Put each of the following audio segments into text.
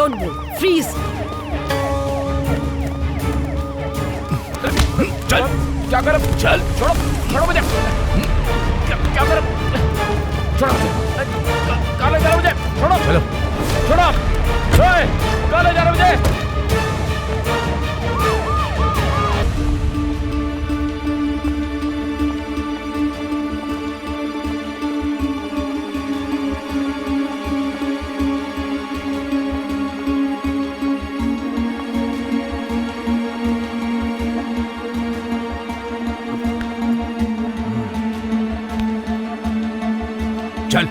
Don't move, freeze. चल, क्या कर? चल, छोड़ो, छोड़ो मुझे। क्या कर? छोड़ो मुझे। काले जा रहा मुझे। छोड़ो, चलो, छोड़ो। काले जा रहा मुझे। चल।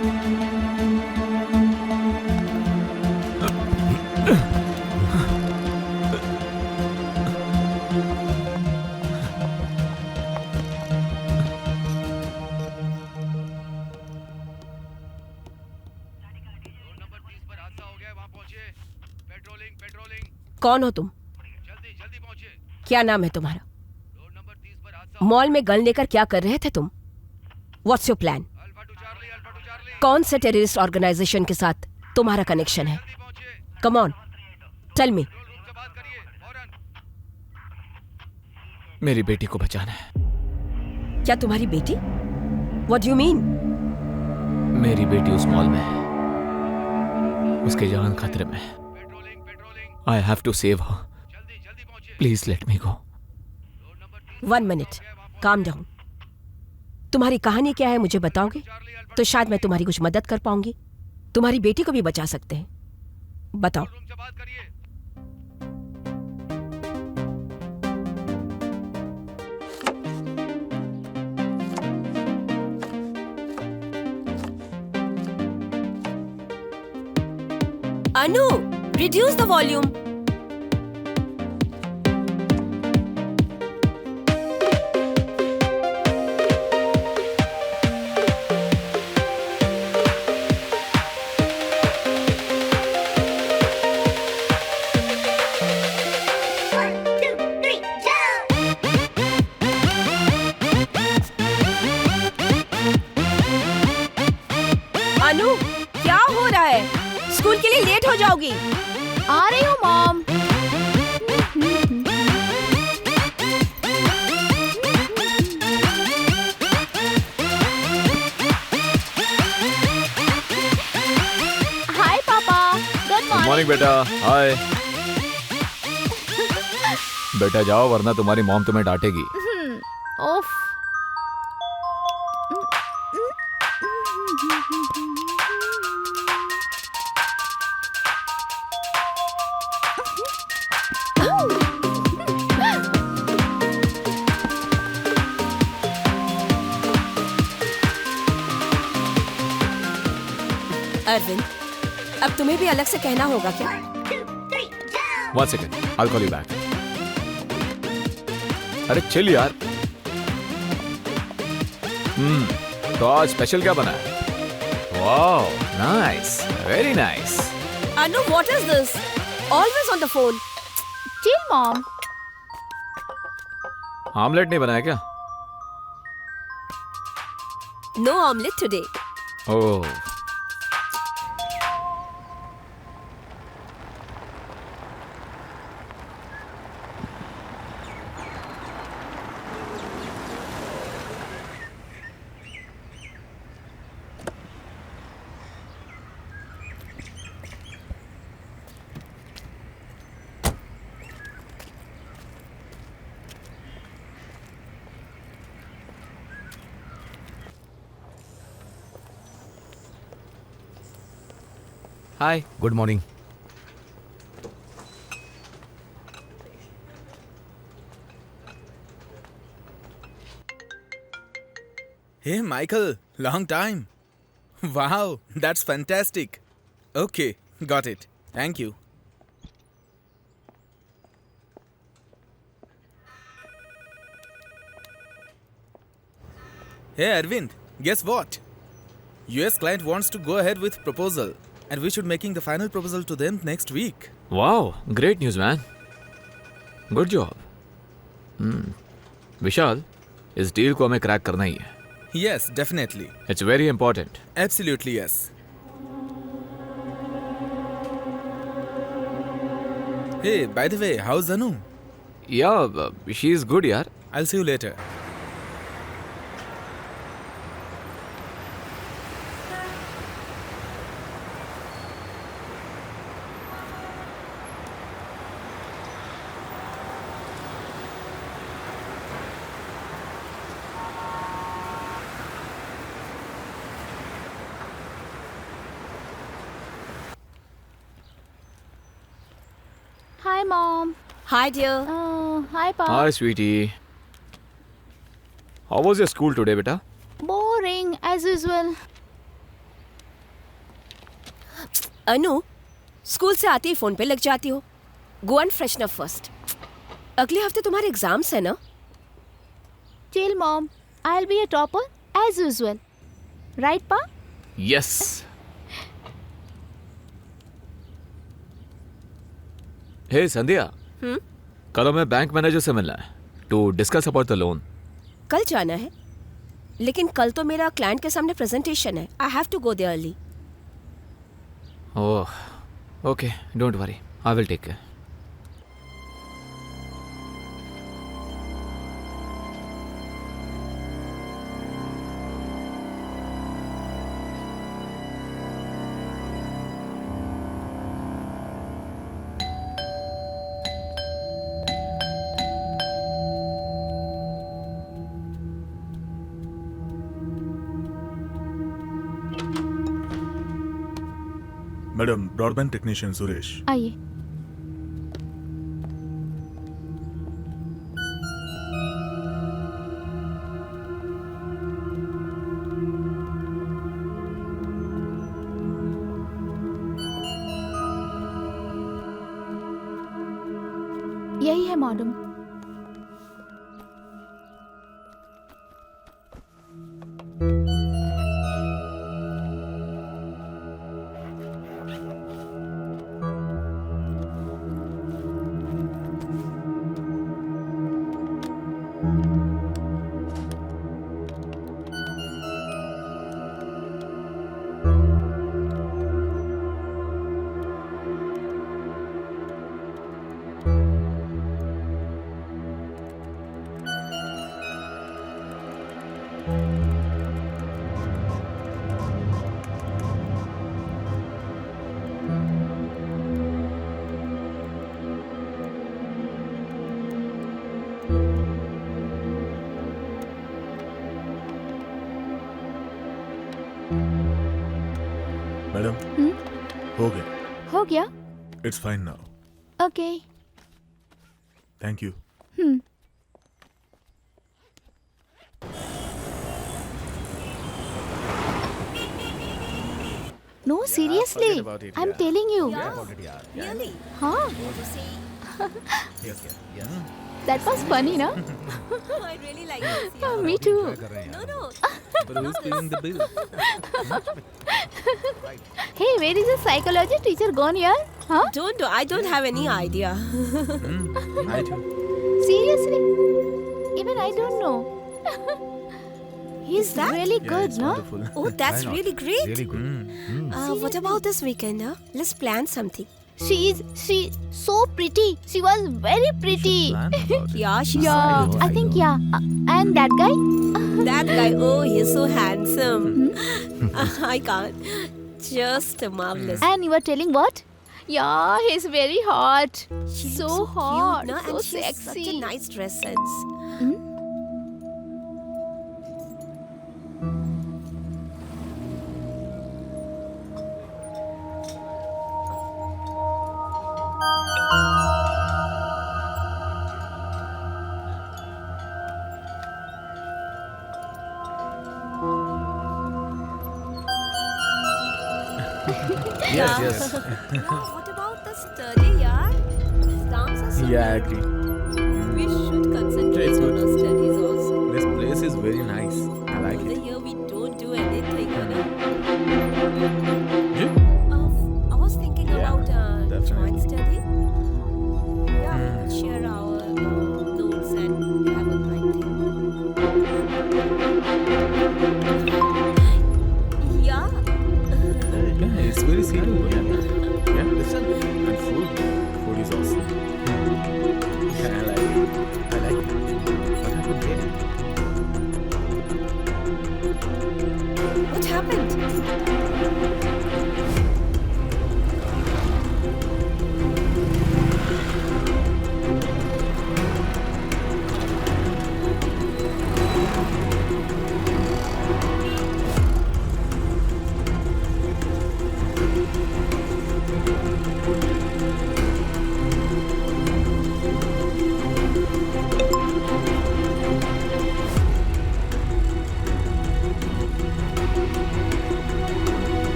कौन हो तुम? क्या नाम है तुम्हारा? मॉल में गन लेकर क्या कर रहे थे तुम? What's your plan? कौन से टेररिस्ट ऑर्गेनाइजेशन के साथ तुम्हारा कनेक्शन है? Come on, tell me. मेरी बेटी को बचाना है। क्या तुम्हारी बेटी? What do you mean? मेरी बेटी उस मॉल में है, उसकी जान खतरे में है। I have to save her. Please let me go. 1 minute, calm down. तुम्हारी कहानी क्या है मुझे बताओगे तो शायद मैं तुम्हारी कुछ मदद कर पाऊंगी। तुम्हारी बेटी को भी बचा सकते हैं, बताओ। अनु, रिड्यूस द वॉल्यूम। अनु, क्या हो रहा है? स्कूल के लिए लेट हो जाओगी। आ रही हूँ मॉम। हाय पापा, गुड मॉर्निंग बेटा। हाय। बेटा जाओ वरना तुम्हारी मॉम तुम्हें डांटेगी। ओफ। अरविंद, अब तुम्हें भी अलग से कहना होगा क्या? 1 second, I'll call you back. अरे चिल यार। तो आज स्पेशल क्या बना है? Wow, nice, very nice. Anu, what is this? Always on the phone. Chill mom. Omelette नहीं बनाया क्या? No omelette today. Oh. Hi, good morning. Hey Michael, long time. Wow, that's fantastic. Okay, got it. Thank you. Hey Arvind, guess what? US client wants to go ahead with proposal and we should making the final proposal to them next week. Wow, great news man. Good job. Vishal, इस deal को हमें crack करना ही है। Yes, definitely. It's very important. Absolutely yes. Hey, by the way, how's Anu? Yeah, she is good, yaar. I'll see you later. Hi, Mom. Hi, dear. Hi, Pa. Hi, sweetie. How was your school today, beta? Boring, as usual. Anu, school से आते ही phone पे लग जाती हो. Go and freshen up first. अगले हफ्ते तुम्हारे exams है ना? Chill, Mom. I'll be a topper, as usual. Right, Pa? Yes. Hey, संध्या. कल हमें बैंक मैनेजर से मिलना है to discuss about the loan. कल जाना है, लेकिन कल तो मेरा क्लाइंट के सामने प्रेजेंटेशन है. I have to go there early. Oh, okay, don't worry, I will take care. Madam broadband technician Suresh. आइए. यही है मैडम. मैडम हो गया. हो गया. It's fine now. Okay. Thank you. No, seriously. I'm telling you. Really? Huh? That was funny, no? I really like this. Oh, me too. No. But who's paying the bill? Hey, where is the psychology teacher gone here? Huh? I don't have any idea. I do. Seriously? Even I don't know. He's that? really good, no? Wonderful. Oh, that's really great. Really good. What about this weekend? Let's plan something. She's so pretty. She was very pretty. Plan about it. Yeah, she's Yeah, I think yeah. And that guy? that guy. Oh, he's so handsome. I can't. Just marvelous. And you were telling what? Yeah, he's very hot. She So looks hot, cute, no? so And she has such a sexy. nice dress sense. Yes. What about the study, yaar? Exams are so Yeah, I near. agree. We should concentrate It's on good. our studies also. This place is very nice. I like The it. year we don't do anything, you know. You? I was thinking Yeah, about definitely. joint study. Yeah, we could share our notes and have a joint thing. Yeah. Yeah, it's very serious. Yeah. Listen. And food. Food is awesome. What happened?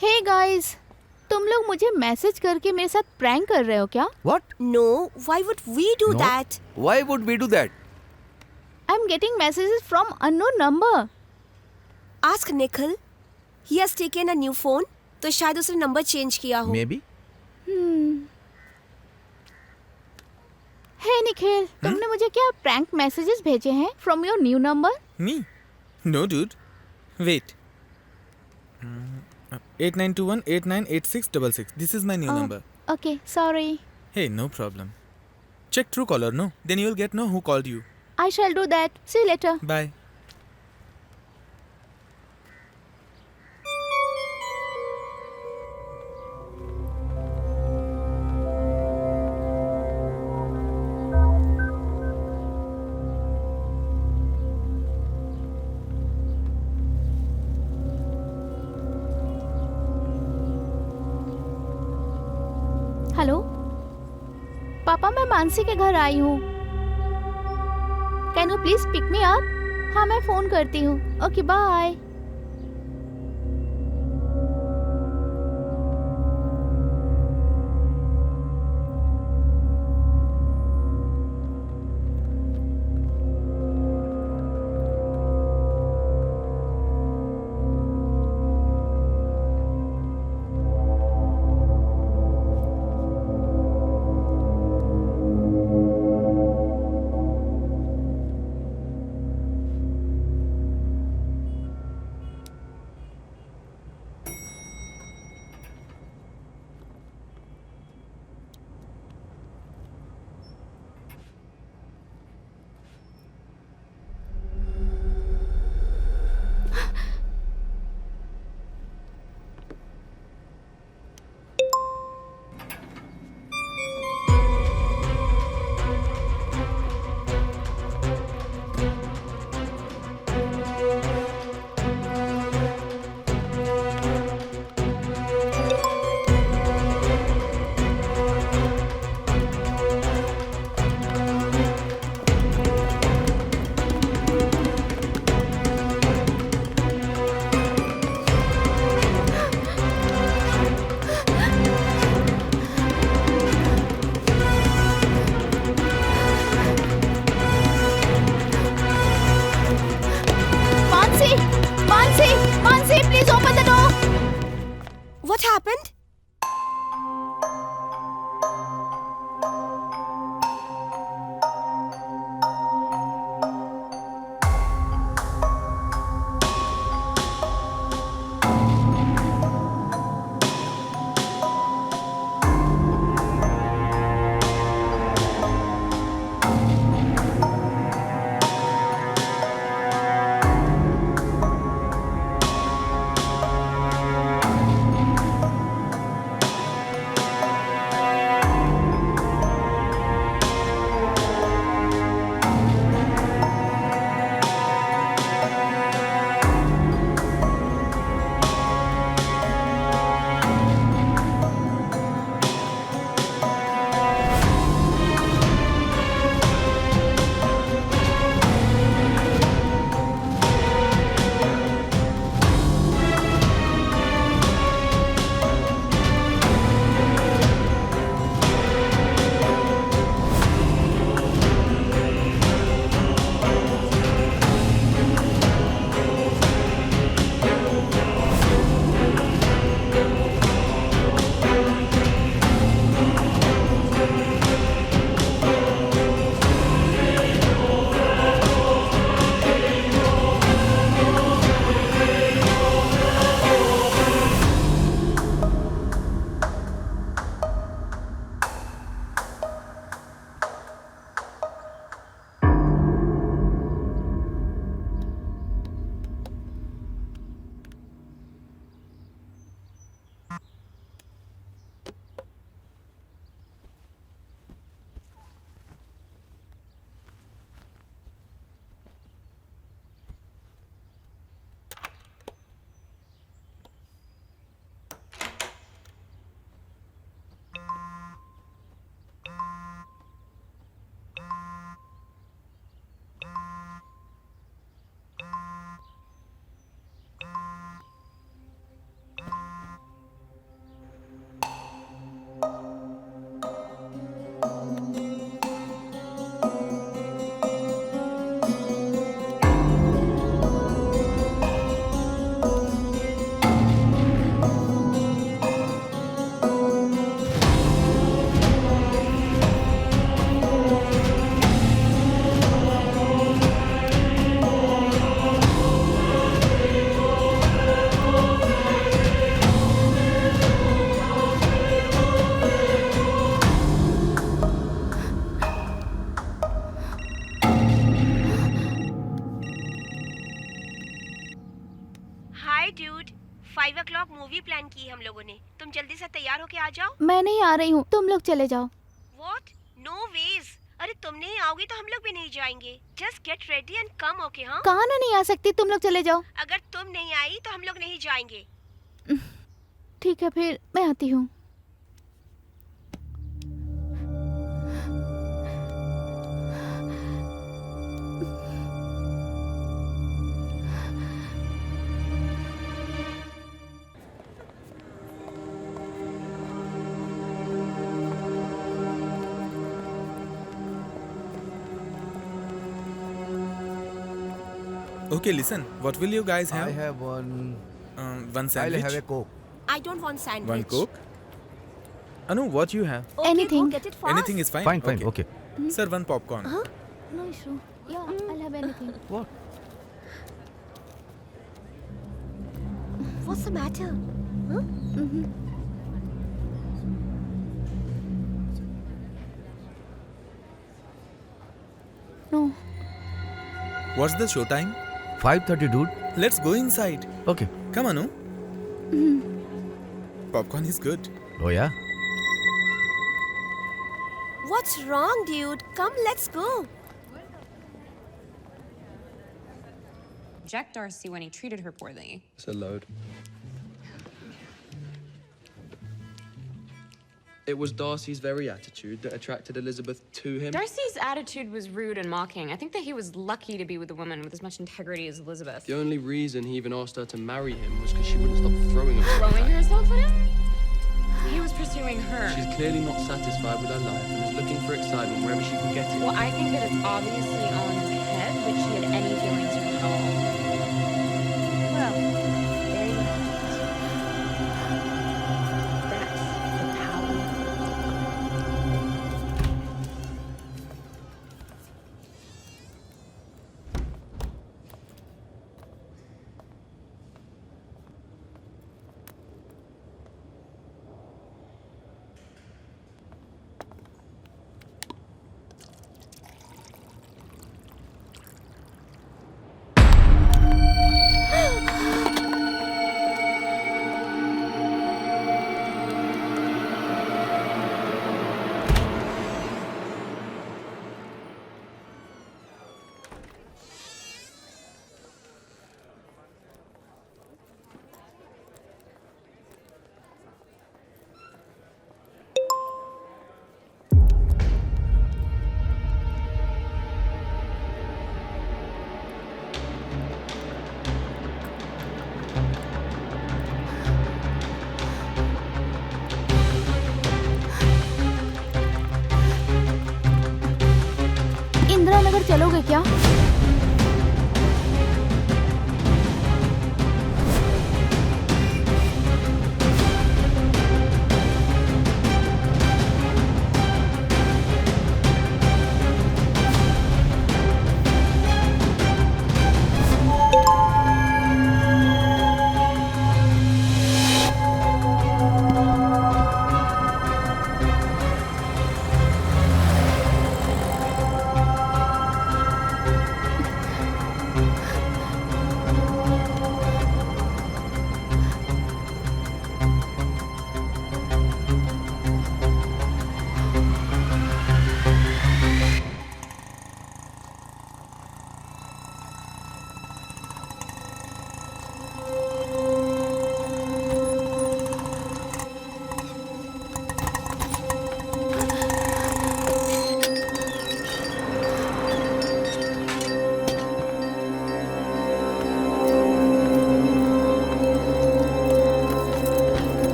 Hey guys, तुम लोग मुझे message करके मेरे साथ prank कर रहे हो क्या? What? No, why would we do No. that? Why would we do that? I am getting messages from unknown number. Ask Nikhil. He has taken a new phone. तो शायद उसने नंबर चेंज किया हो. Maybe. हे निखिल, तुमने मुझे क्या prank messages भेजे हैं from your new number? Me? No, dude. Wait. 8921898666. This is my new number. Okay, sorry. Hey, no problem. Check Truecaller, no? Then you'll get know who called you. I shall do that. See you later. Bye. हेलो पापा, मैं मानसी के घर आई हूँ. Can you please pick me up? हाँ, मैं phone करती हूँ. Okay, bye. What happened? 5 o'clock movie plan की है हम लोगों ने. तुम जल्दी से तैयार होके आ जाओ. मैं नहीं आ रही हूँ, तुम लोग चले जाओ. What? No ways. अरे तुम नहीं आओगी तो हम लोग भी नहीं जाएंगे. Just get ready and come, okay? हाँ? कहाँ ना नहीं आ सकती, तुम लोग चले जाओ. अगर तुम नहीं आई तो हम लोग नहीं जाएंगे. ठीक है, फिर मैं आती हूँ. Okay, listen. What will you guys have? I have one. One I'll sandwich. have a Coke. I don't want sandwich. One Coke. Anu, what you have? Okay, Anything. Go get it fast. Anything is fine. Fine, fine. Okay. Sir, one popcorn. No issue. Yeah, I'll have anything. What? What's the matter? No. What's the show time? 5:30, dude. Let's go inside. Okay. Come on, Anu. Popcorn is good. Oh yeah. What's wrong, dude? Come, let's go. Reject Darcy when he treated her poorly. It's a load. It was Darcy's very attitude that attracted Elizabeth to him. Darcy's attitude was rude and mocking. I think that he was lucky to be with a woman with as much integrity as Elizabeth. The only reason he even asked her to marry him was because she wouldn't stop throwing herself Throwing at him. herself at him? He was pursuing her. She's clearly not satisfied with her life and is looking for excitement wherever she can get it. Well, I think that it's obviously all in his head that she had any feelings for him at all. Well, there you have it. That's the power. Indira Nagar चलोगे क्या?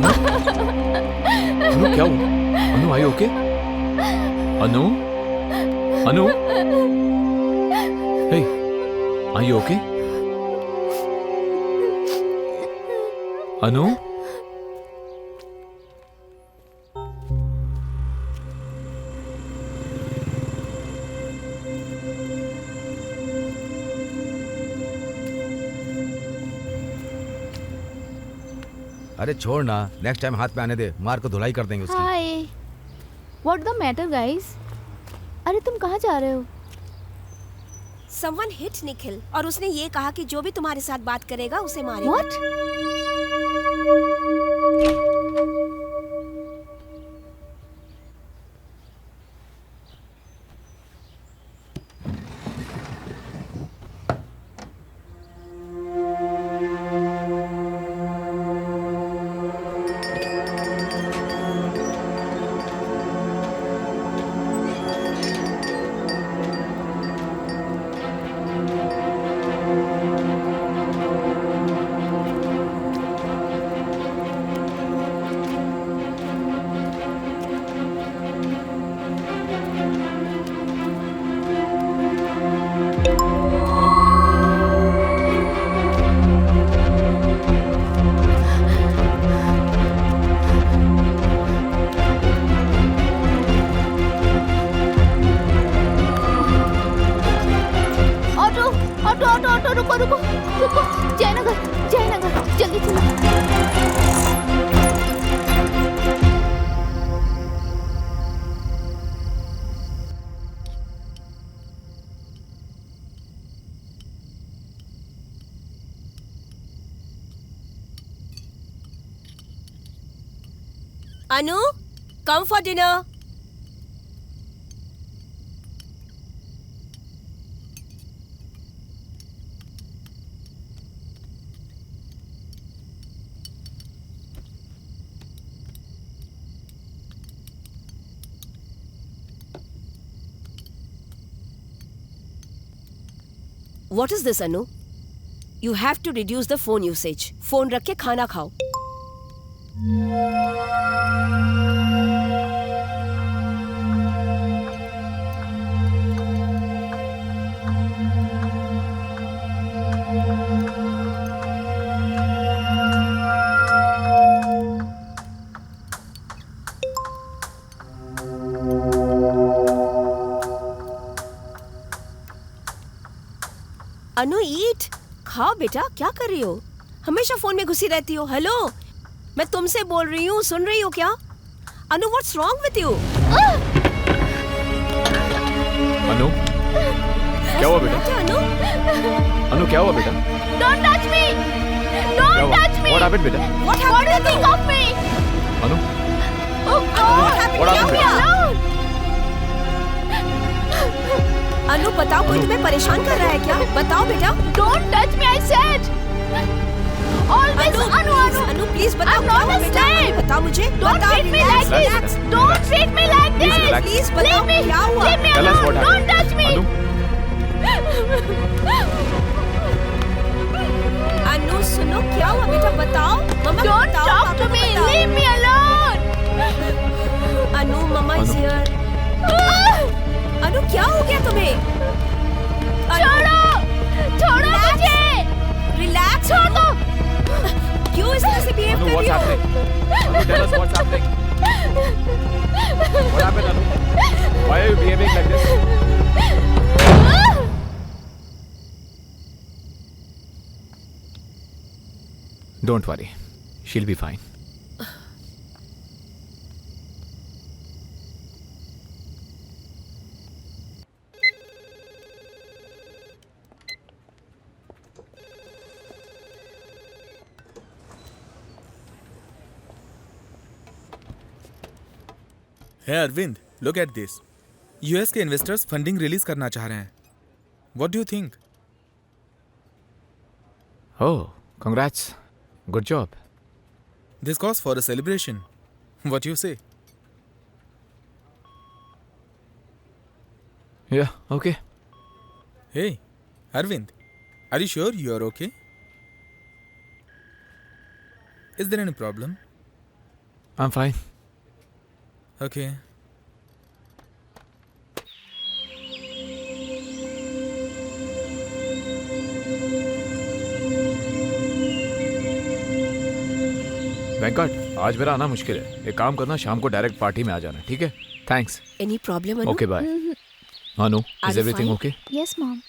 अनु क्या हुआ? अनु are you okay? Anu? Anu? Hey, are you okay? अनु? अरे छोड़ ना, next time हाथ पे आने दे, मार को धुलाई कर देंगे उसकी। हाय, व्हाट द मैटर गाइस? अरे तुम कहाँ जा रहे हो? Someone hit निखिल और उसने ये कहा कि जो भी तुम्हारे साथ बात करेगा उसे मारेगा। What? रुको, जयनगर, जयनगर, जल्दी चलो। Anu, come for dinner. What is this, Anu? You have to reduce the phone usage. Phone रख के खाना खाओ. अनु ईट, खाओ बेटा, क्या कर रही हो? हमेशा फोन में घुसी रहती हो. हेलो, मैं तुमसे बोल रही हूँ, सुन रही हो क्या? अनु, व्हाट्स रॉन्ग विथ यू? अनु, क्या हुआ बेटा? अनु, अनु क्या हुआ बेटा? Don't touch me! Don't touch me! What happened बेटा? What do you think of me? Anu, Oh God! What happened Leave me बेटा? alone! अनु बताओ, कोई तुम्हें परेशान कर रहा है क्या? बताओ बेटा. Don't touch me, I said! Always, Anu please बताओ. I'm not क्या हुआ a बेटा? slave. बताओ मुझे. Don't बताओ, treat me relax, like relax. this! Don't treat me like Please this! relax. Please बताओ, Leave me! क्या हुआ? Leave me Tell us what alone! Don't happened. touch me! अनु, अनु सुनो, क्या हुआ बेटा? बताओ. मम्मा Don't बताओ, talk पापा to को me! बताओ. Leave me alone! Anu, mama is Anu. Here. Anu क्या हो गया तुम्हें? छोड़ो! छोड़ो मुझे! रिलैक्स. छोड़ दो! क्यों इस तरह से बिहेव अनु कर what's रही हो? happening? Anu, tell us what's happening. What happened, Anu? Why are you behaving like this? Don't worry, she'll be fine. Hey Arvind, look at this. US के इन्वेस्टर्स फंडिंग रिलीज करना चाह रहे हैं. What do you think? Oh, congrats. Good job. This calls for a celebration. What you say? Yeah, okay. Hey, Arvind, are you sure you are okay? Is there any problem? I'm fine. Okay. Venkat, आज मेरा आना मुश्किल है. एक काम करना, शाम को डायरेक्ट पार्टी में आ जाना, ठीक है? Thanks. Any problem, Anu? Okay, bye. Anu, Are is you everything fine? okay? Yes, Mom.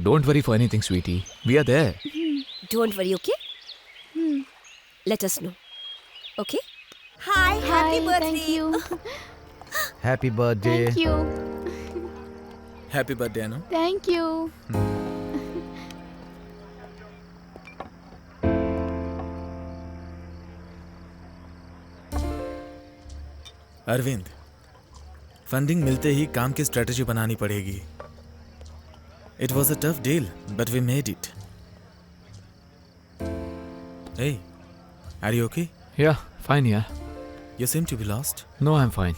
Don't worry for anything, sweetie. We are there. Don't worry, okay? Let us know. Okay? Hi, Hi, thank you. Happy birthday. Thank you. Happy birthday, Anu. Thank you. Arvind, funding मिलते ही काम की strategy बनानी पड़ेगी. It was a tough deal, but we made it. Hey, are you okay? Yeah, fine, yeah. You seem to be lost. No, I'm fine.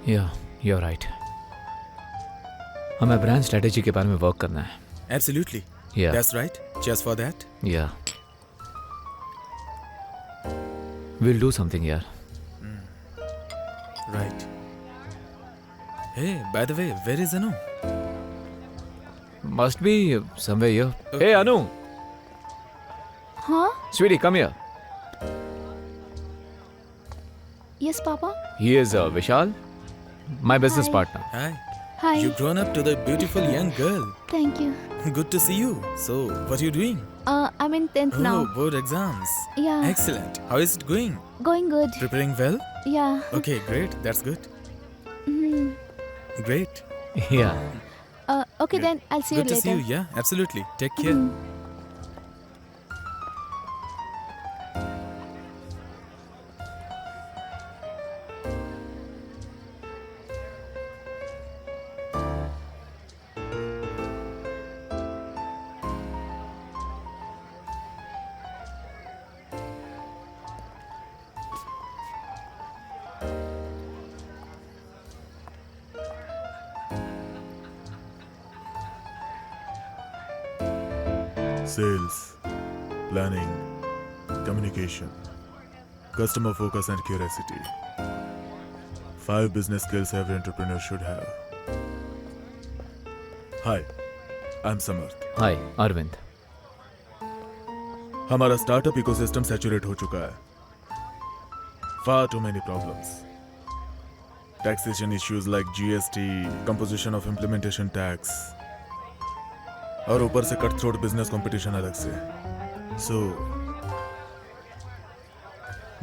Yeah, you're right. हमें brand strategy के बारे में वर्क करना है. Absolutely. Yeah. That's right. Cheers for that. Yeah. We'll do something, यार. Right. Hey, by the way, where is Anu? Must be somewhere here. Hey, Anu. Huh? Sweetie, come here. Yes, Papa. He is Vishal, my business Hi. partner. Hi. Hi. You've grown up to the beautiful young girl. Thank you. Good to see you. So, what are you doing? I'm in 10th Oh, now. board exams. Yeah. Excellent. How is it going? Going good. Preparing well? Yeah. Okay, great. That's good. Mhm. Great. Yeah. Okay, then I'll see you Good to later. see you. Yeah, absolutely. Take care. Sales, planning, communication, customer focus and curiosity. 5 business skills every entrepreneur should have. Hi, I'm Samarth. Hi, Arvind. हमारा startup ecosystem saturate हो चुका है. Far too many problems. Taxation issues like GST, composition of implementation tax, और ऊपर से cut throat business competition अलग से. So,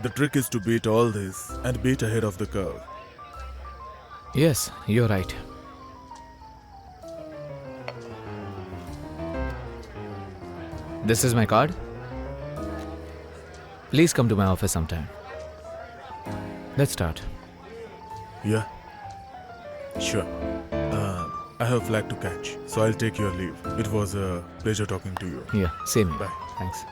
the trick is to beat all this and beat ahead of the curve. Yes, you're right. This is my card. Please come to my office sometime. Let's start. Yeah, sure. I have a flight to catch, so I'll take your leave. It was a pleasure talking to you. Yeah, same here. Bye. Thanks.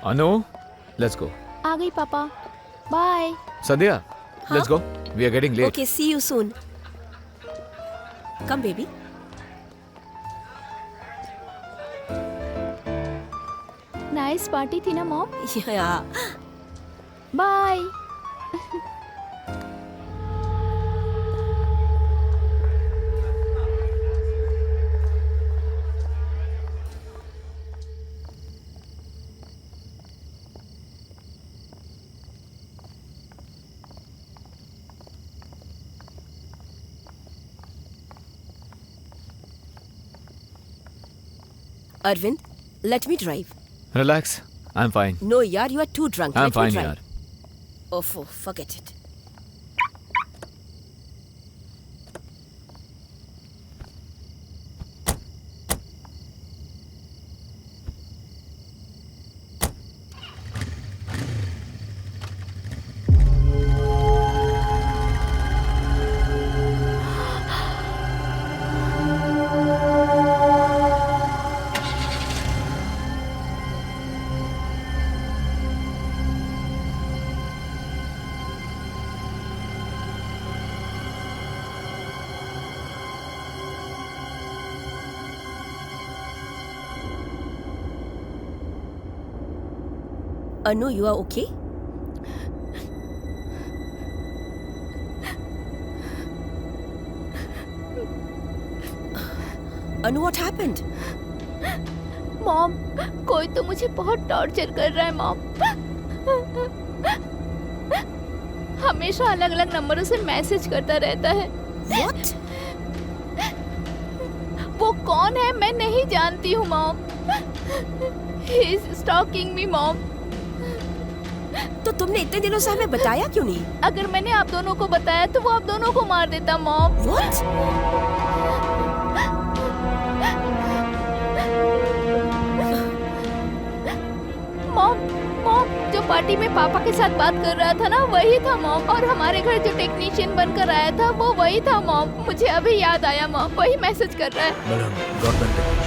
Anu, let's go. आ गई पापा. Bye. Sandhya, let's go. We are getting late. Okay, see you soon. Come, baby. Nice party थी ना mom. Yeah. Bye. Arvind, let me drive. Relax. I'm fine. No, yaar, you are too drunk. I'm Let me fine, drive. yaar. Oh, forget it. Anu, you are okay? Anu, what happened? Mom, कोई तो मुझे बहुत torture कर रहा है mom. हमेशा अलग अलग नंबरों से मैसेज करता रहता है। What? वो कौन है मैं नहीं जानती हूँ mom. He is stalking me mom. तो तुमने इतने दिनों से हमें बताया क्यों नहीं? अगर मैंने आप दोनों को बताया तो वो आप दोनों को मार देता मॉम। What? मॉम, मॉम, जो पार्टी में पापा के साथ बात कर रहा था ना वही था मॉम। और हमारे घर जो टेक्नीशियन बनकर आया था वो वही था मॉम। मुझे अभी याद आया मॉम, वही मैसेज कर रहा है। Madam, government technician.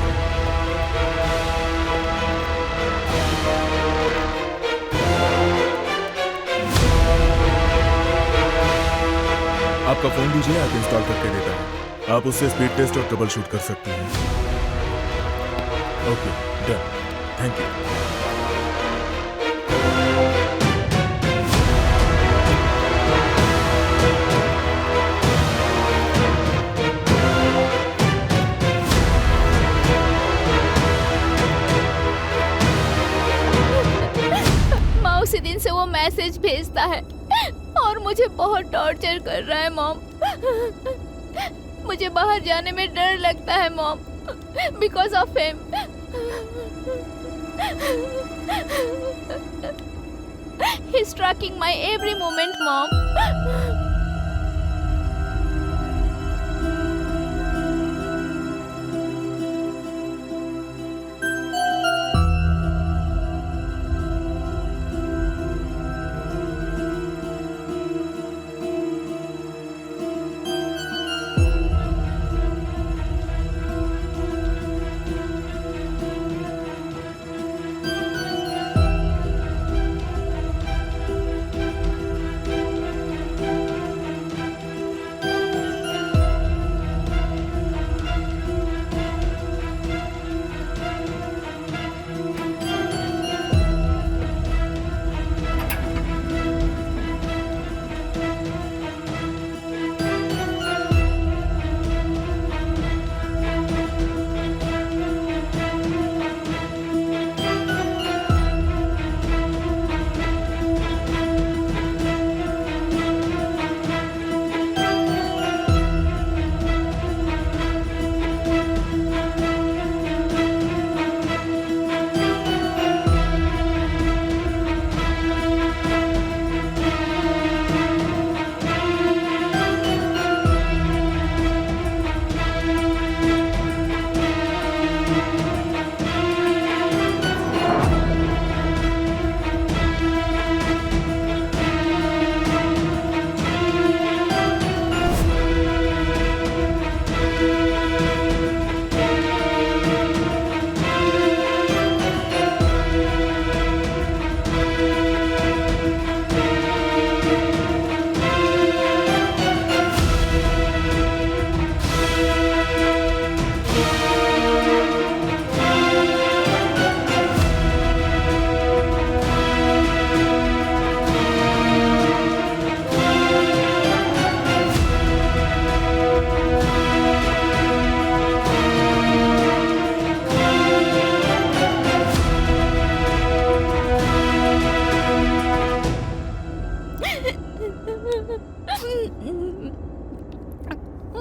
आपका फोन दीजिए, आप इंस्टॉल करके देता हूं। आप उससे स्पीड टेस्ट और ट्रबल शूट कर सकती हैं। Okay, done, thank you. माँ उसी दिन से वो मैसेज भेजता है और मुझे बहुत टॉर्चर कर रहा है मॉम। मुझे बाहर जाने में डर लगता है mom, because of him. He is tracking my every moment mom.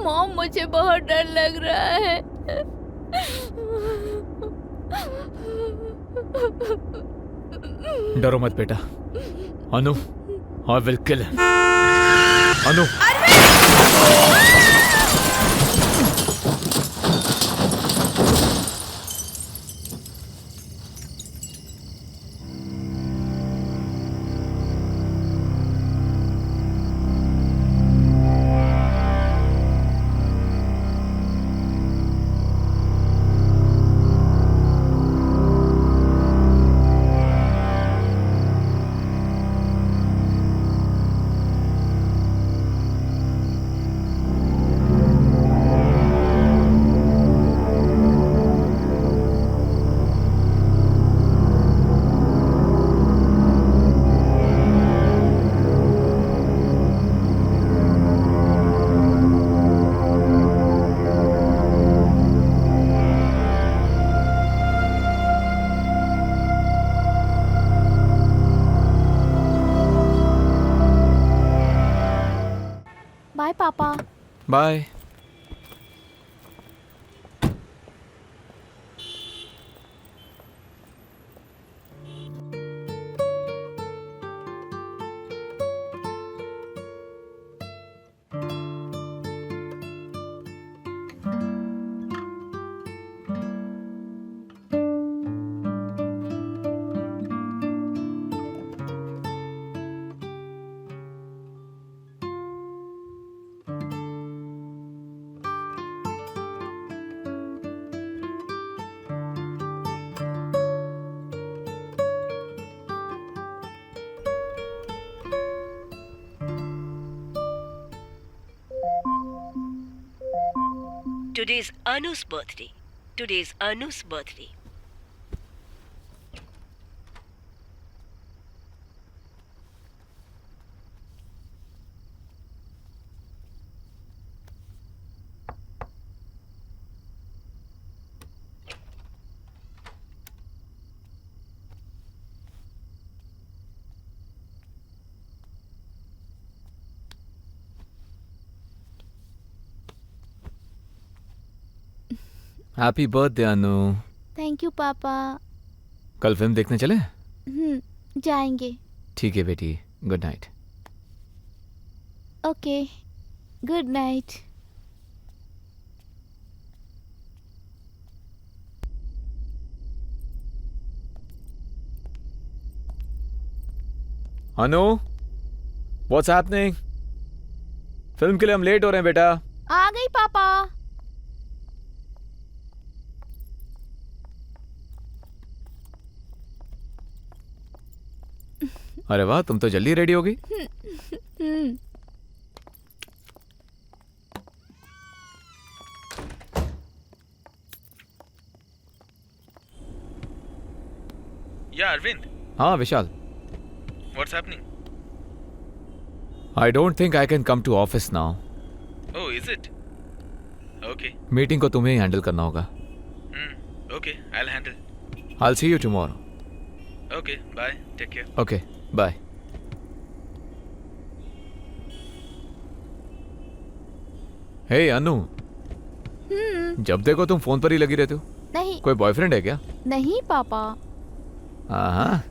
Mom मुझे बहुत डर लग रहा है। डरो मत बेटा। Anu, I will kill him. Anu, bye. Today is Anu's birthday. Today is Anu's birthday. Happy birthday Anu. Thank you पापा। कल फिल्म देखने चले? जाएंगे। ठीक है बेटी, good night. Okay, good night. Anu, what's happening? Film के लिए हम लेट हो रहे हैं बेटा। आ गई पापा। अरे वाह, तुम तो जल्दी रेडी हो गई। Yeah, Arvind. हाँ Vishal. What's happening? I don't think I can come to office now. Oh, is it? Okay. Meeting को तुम्हें ही हैंडल करना होगा। Okay, I'll handle. I will see you tomorrow. Okay, bye. Take care. Okay, bye. Hey Anu, जब देखो तुम phone पर ही लगी रहती हो। नहीं कोई बॉयफ्रेंड है क्या? नहीं पापा। हाँ।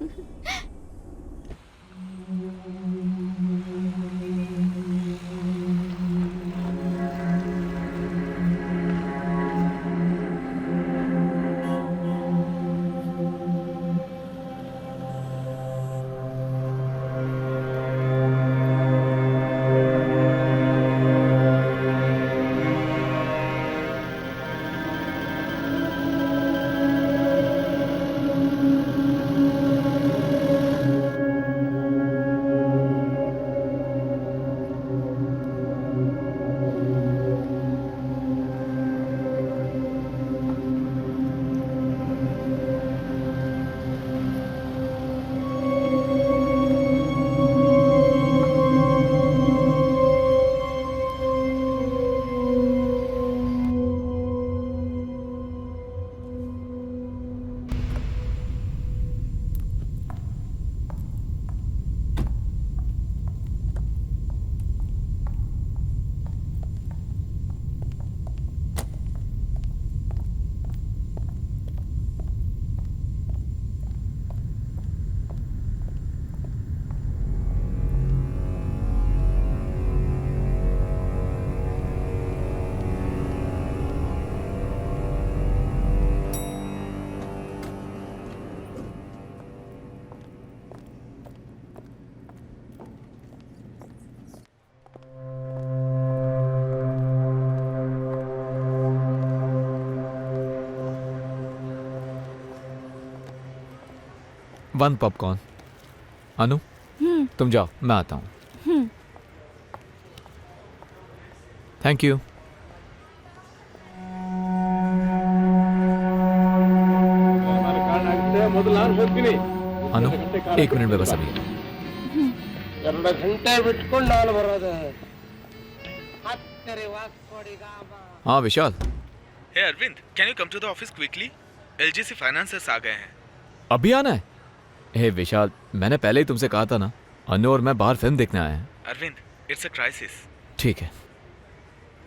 One popcorn. अनु, तुम जाओ, मैं आता हूँ। Thank you. अनु, एक मिनट में बस अभी। हाँ विशाल। Hey Arvind, can you come to the office quickly? LGC financers आ गए हैं। अभी आना है? हे विशाल, मैंने पहले ही तुमसे कहा था ना, अनु और मैं बाहर फिल्म देखने आए हैं। Arvind, it's a crisis. ठीक है,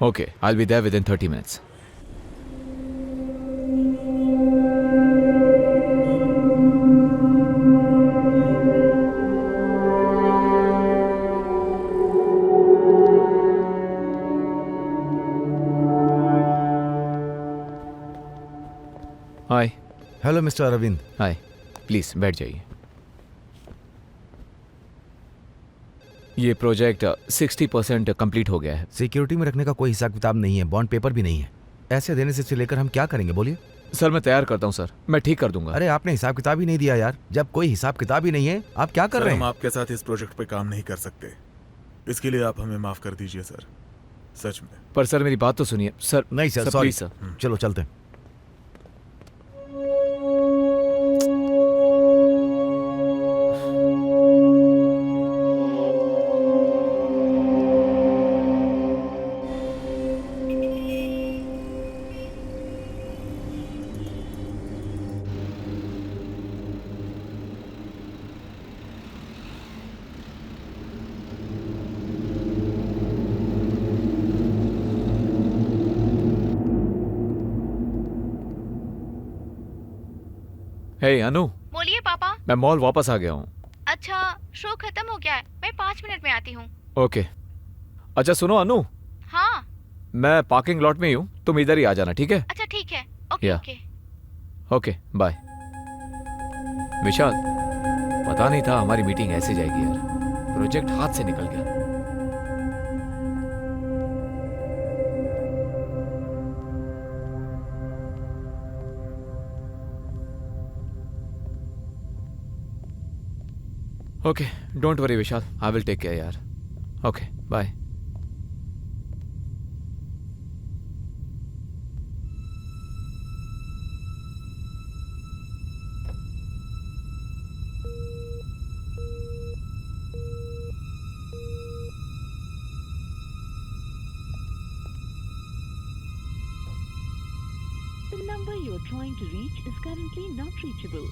Okay, I'll be there within 30 minutes. Hi. Hello mister Arvind. Hi. Please बैठ जाइए। ये प्रोजेक्ट 60% कंप्लीट हो गया है। सिक्योरिटी में रखने का कोई हिसाब किताब नहीं है, बॉन्ड पेपर भी नहीं है। ऐसे देने से लेकर हम क्या करेंगे बोलिए? सर मैं तैयार करता हूँ सर, मैं ठीक कर दूंगा। अरे आपने हिसाब किताब ही नहीं दिया यार। जब कोई हिसाब किताब ही नहीं है आप क्या कर सर, रहे हम हैं? आपके साथ इस प्रोजेक्ट पे काम नहीं कर सकते। इसके लिए आप हमें माफ कर दीजिए सर, सच में। पर सर मेरी बात तो सुनिए सर। नहीं सर, सॉरी प्लीज सर। चलो चलते हैं। हे अनु, बोलिए पापा। मैं मॉल वापस आ गया हूँ। अच्छा, शो खत्म हो गया है, मैं 5 मिनट में आती हूँ। ओके। अच्छा सुनो अनु, हाँ। मैं पार्किंग लॉट में ही हूँ, तुम इधर ही आ जाना, ठीक है? अच्छा ठीक है। ओके या। ओके। Okay bye. विशाल, पता नहीं था हमारी मीटिंग ऐसे जाएगी यार, प्रोजेक्ट हाथ से निकल गया। Okay, don't worry Vishal, I will take care यार। Okay bye. The number you are trying to reach is currently not reachable.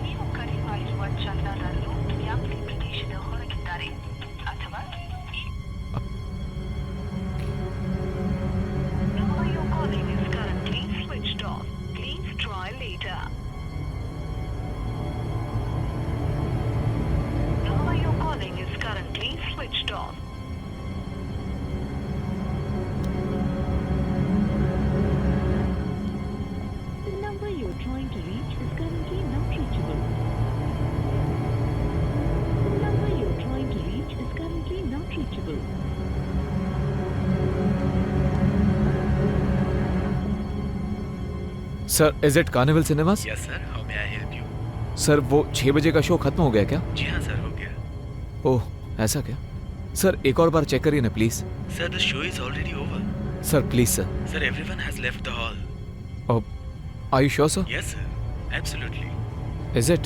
ನೀವು ಕರೆ ಮಾಡಿರುವ ಚಂದಾದಾರರು ಯಾವುದೇ ಪ್ರದೇಶದ ಹೊರಗಿದ್ದಾರೆ ಅಥವಾ The number you're calling is currently switched off. Please try later. The number you're calling is currently switched off. The number you're trying to reach is currently not reachable. The number you're trying to reach is currently not reachable. Sir, is it carnival cinemas? Yes sir, how may I help you? Sir वो 6 बजे का show खत्म हो गया क्या? जी हाँ sir, हो गया। ओह ऐसा क्या? सर एक और बार चेक करिए ना please. Sir the show is already over. Sir please sir. Sir everyone has left the hall. Are you sure sir? Yes sir, absolutely. Is it?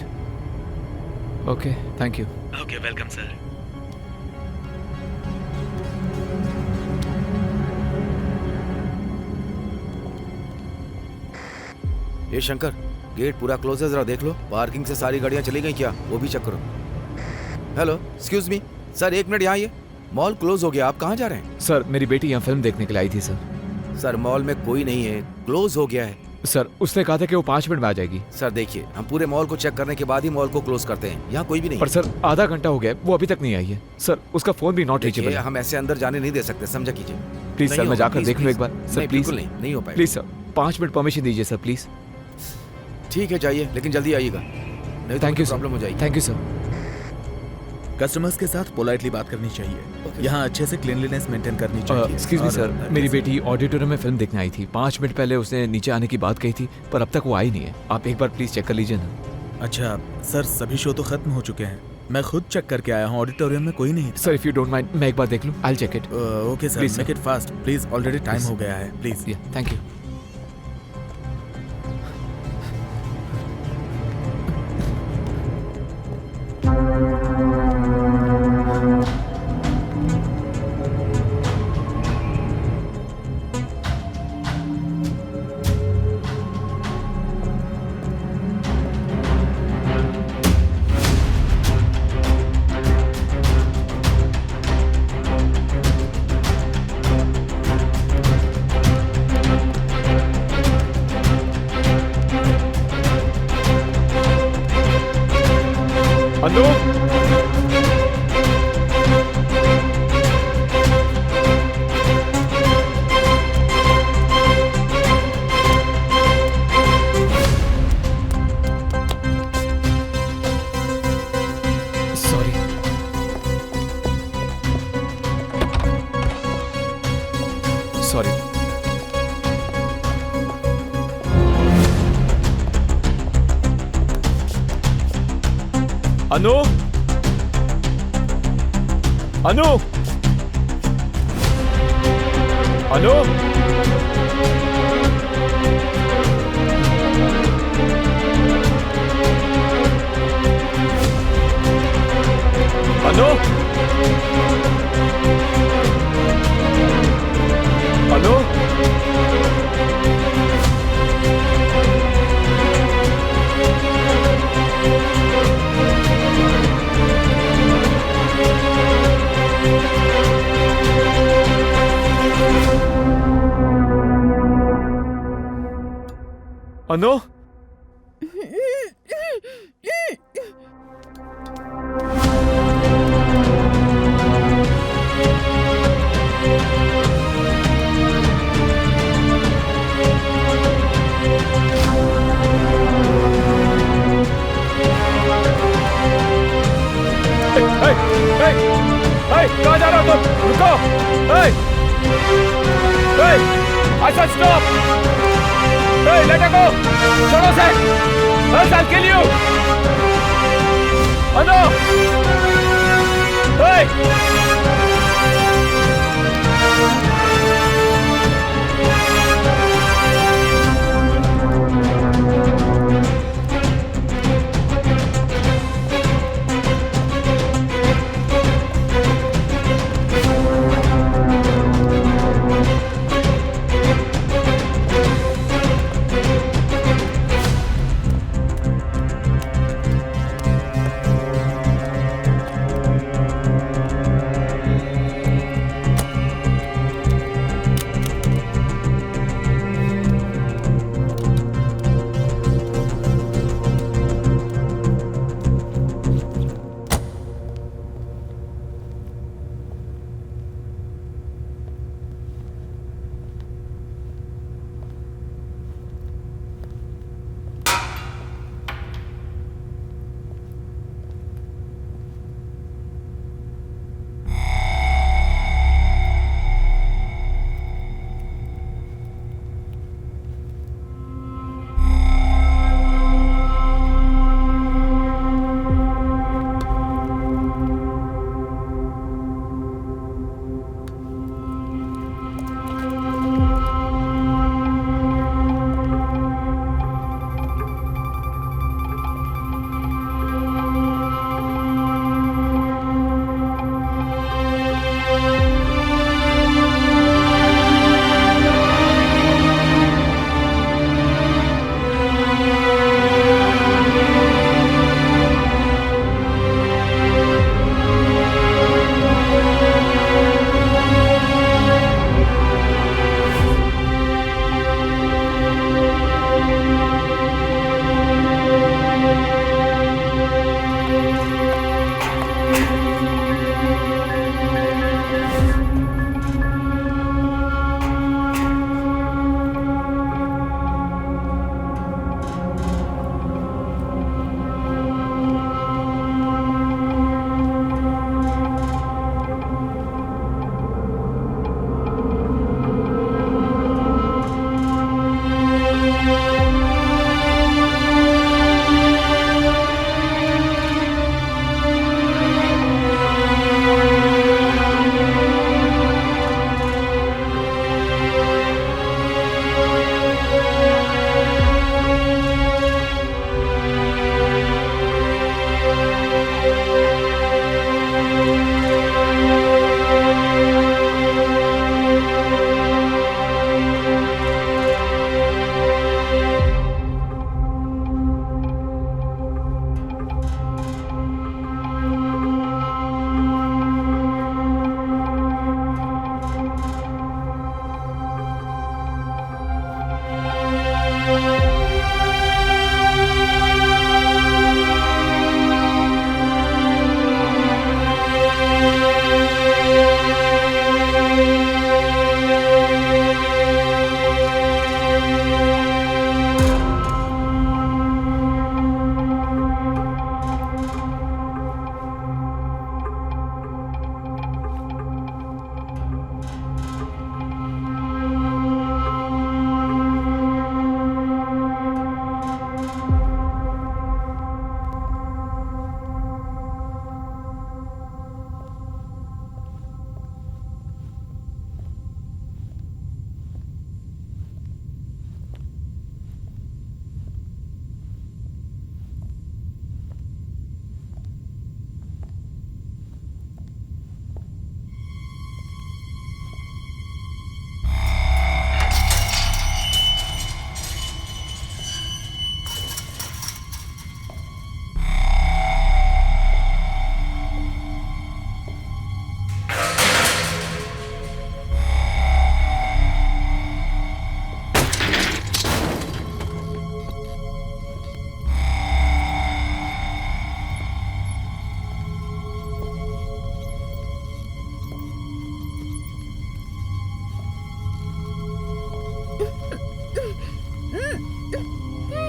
Okay, thank you. Okay, welcome sir. ये Shankar, gate पूरा close है, जरा देख लो। Parking से सारी गाड़ियां चली गई क्या, वो भी चेक करो। Hello, excuse me sir, 1 minute यहाँ आइए। मॉल क्लोज हो गया, आप कहाँ जा रहे हैं? सर मेरी बेटी यहाँ फिल्म देखने के लिए आई थी सर। सर मॉल में कोई नहीं है, क्लोज हो गया है। सर उसने कहा था कि वो 5 मिनट में आ जाएगी। सर देखिए, हम पूरे मॉल को चेक करने के बाद ही मॉल को क्लोज करते हैं। यहाँ कोई भी नहीं पर सर आधा घंटा हो गया, वो अभी तक नहीं आई है। सर उसका फोन भी नॉट रीचेबल देखिए, है। हम ऐसे अंदर जाने नहीं दे सकते, समझा कीजिए। प्लीज नहीं सर, मैं होगा, जाकर प्लीज, देख लूँ एक प्लीज। बार। सर नहीं, प्लीज। बिल्कुल नहीं हो पाएगा। प्लीज सर 5 मिनट परमिशन दीजिए सर प्लीज। ठीक है जाइए, लेकिन जल्दी आइएगा, नहीं तो थैंक यू प्रॉब्लम हो जाएगी। Thank you sir. कस्टमर्स के साथ पोलाइटली बात करनी चाहिए। यहाँ अच्छे से क्लीनलीनेस मेंटेन करनी चाहिए। एक्सक्यूज मी सर, मेरी बेटी ऑडिटोरियम में फिल्म देखने आई थी। 5 मिनट पहले उसने नीचे आने की बात कही थी, पर अब तक वो आई नहीं है। आप एक बार प्लीज चेक कर लीजिए ना। अच्छा सर, सभी शो तो खत्म हो चुके हैं। मैं खुद चेक करके आया हूँ, ऑडिटोरियम में कोई नहीं था। Sir if you don't mind, मैं एक बार देख लूँ। I check it. Okay sir, Please, make sir. It fast please, already time Please. हो गया है, please. Thank you. Anu sorry. Sorry. Anu Anu Anu Anu Anu Anu कहाँ जा रहे हो तुम? रुको! I said stop! Let her go! छोड़ो उसे! I'll kill you! Anu!